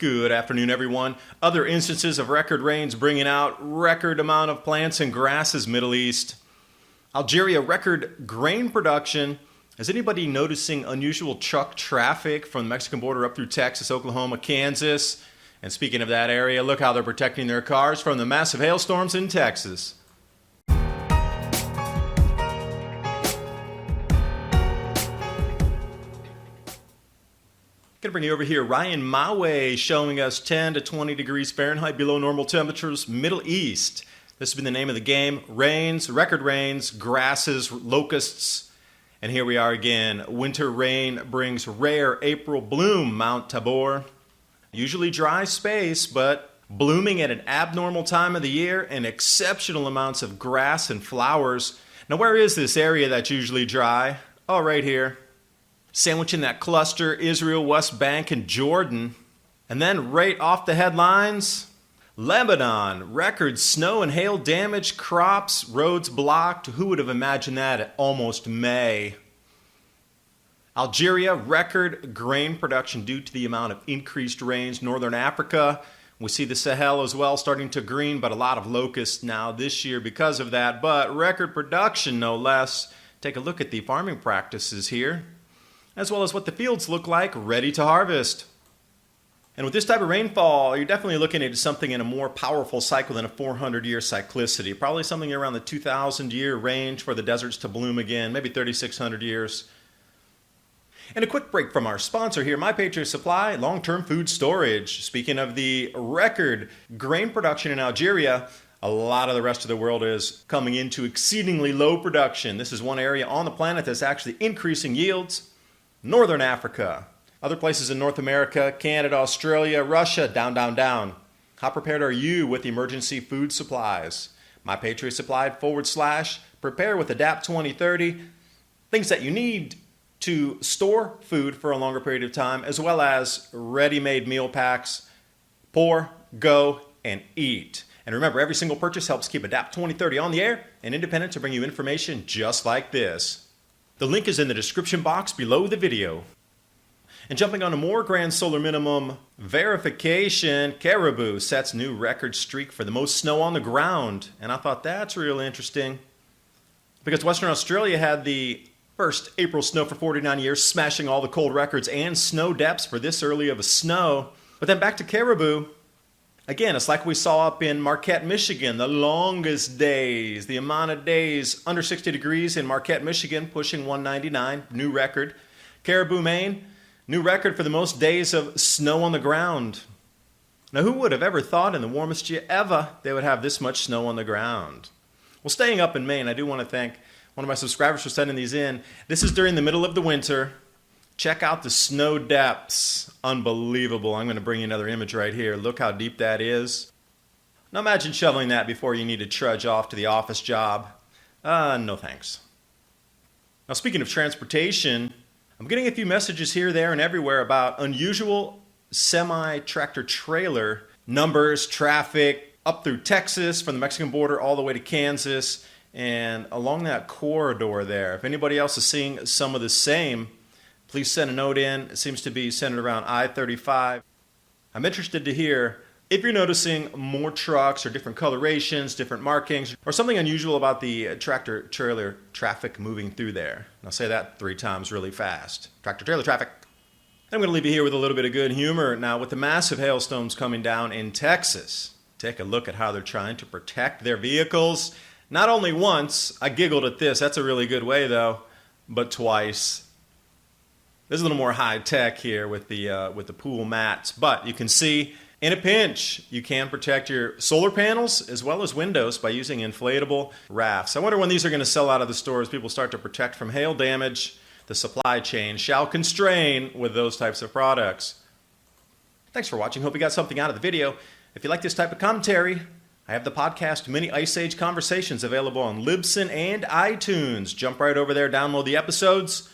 Good afternoon, everyone. Other instances of record rains bringing out record amount of plants and grasses, Middle East. Algeria, record grain production. Is anybody noticing unusual truck traffic from the Mexican border up through Texas, Oklahoma, Kansas? And speaking of that area, look how they're protecting their cars from the massive hailstorms in Texas. Going to bring you over here, Ryan Maue showing us 10 to 20 degrees Fahrenheit below normal temperatures, Middle East. This has been the name of the game. Rains, record rains, grasses, locusts. And here we are again. Winter rain brings rare April bloom, Mt Tabor. Usually dry space, but blooming at an abnormal time of the year and exceptional amounts of grass and flowers. Now where is this area that's usually dry? Oh, right here. Sandwiching that cluster, Israel, West Bank, and Jordan. And then right off the headlines, Lebanon, record snow and hail damage, crops, roads blocked. Who would have imagined that at almost May? Algeria, record grain production due to the amount of increased rains. Northern Africa, we see the Sahel as well starting to green, but a lot of locusts now this year because of that. But record production, no less. Take a look at the farming practices here, as well as what the fields look like ready to harvest. And with this type of rainfall, you're definitely looking at something in a more powerful cycle than a 400-year cyclicity. Probably something around the 2,000-year range for the deserts to bloom again, maybe 3,600 years. And a quick break from our sponsor here, My Patriot Supply, long-term food storage. Speaking of the record grain production in Algeria, a lot of the rest of the world is coming into exceedingly low production. This is one area on the planet that's actually increasing yields. Northern Africa, other places in North America, Canada, Australia, Russia, down, down, down. How prepared are you with emergency food supplies? My Patriot Supply / prepare with ADAPT 2030. Things that you need to store food for a longer period of time, as well as ready-made meal packs. Pour, go, and eat. And remember, every single purchase helps keep ADAPT 2030 on the air and independent to bring you information just like this. The link is in the description box below the video. And jumping on a more grand solar minimum verification, Caribou sets new record streak for the most snow on the ground. And I thought that's real interesting, because Western Australia had the first April snow for 49 years, smashing all the cold records and snow depths for this early of a snow. But then back to Caribou. Again, it's like we saw up in Marquette, Michigan, the longest days, the amount of days under 60 degrees in Marquette, Michigan, pushing 199, new record. Caribou, Maine, new record for the most days of snow on the ground. Now, who would have ever thought in the warmest year ever they would have this much snow on the ground? Well, staying up in Maine, I do want to thank one of my subscribers for sending these in. This is during the middle of the winter. Check out the snow depths. Unbelievable. I'm going to bring you another image right here. Look how deep that is. Now imagine shoveling that before you need to trudge off to the office job. No thanks. Now speaking of transportation, I'm getting a few messages here, there, and everywhere about unusual semi-tractor trailer numbers, traffic, up through Texas, from the Mexican border all the way to Kansas, and along that corridor there. If anybody else is seeing some of the same, please send a note in. It seems to be centered around I-35. I'm interested to hear if you're noticing more trucks or different colorations, different markings, or something unusual about the tractor trailer traffic moving through there. And I'll say that 3 times really fast. Tractor trailer traffic. I'm going to leave you here with a little bit of good humor. Now, with the massive hailstones coming down in Texas, take a look at how they're trying to protect their vehicles. Not only once, I giggled at this, that's a really good way though, but twice. There's a little more high tech here with the pool mats, but you can see in a pinch you can protect your solar panels as well as windows by using inflatable rafts. I wonder when these are going to sell out of the stores. People start to protect from hail damage. The supply chain shall constrain with those types of products. Thanks for watching. Hope you got something out of the video. If you like this type of commentary, I have the podcast Mini Ice Age Conversations available on Libsyn and iTunes. Jump right over there, download the episodes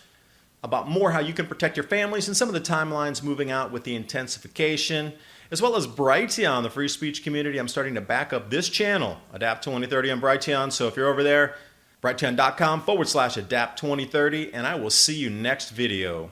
about more how you can protect your families and some of the timelines moving out with the intensification, as well as Brighteon, the free speech community. I'm starting to back up this channel, ADAPT 2030 on Brighteon. So if you're over there, brighteon.com/ADAPT 2030, and I will see you next video.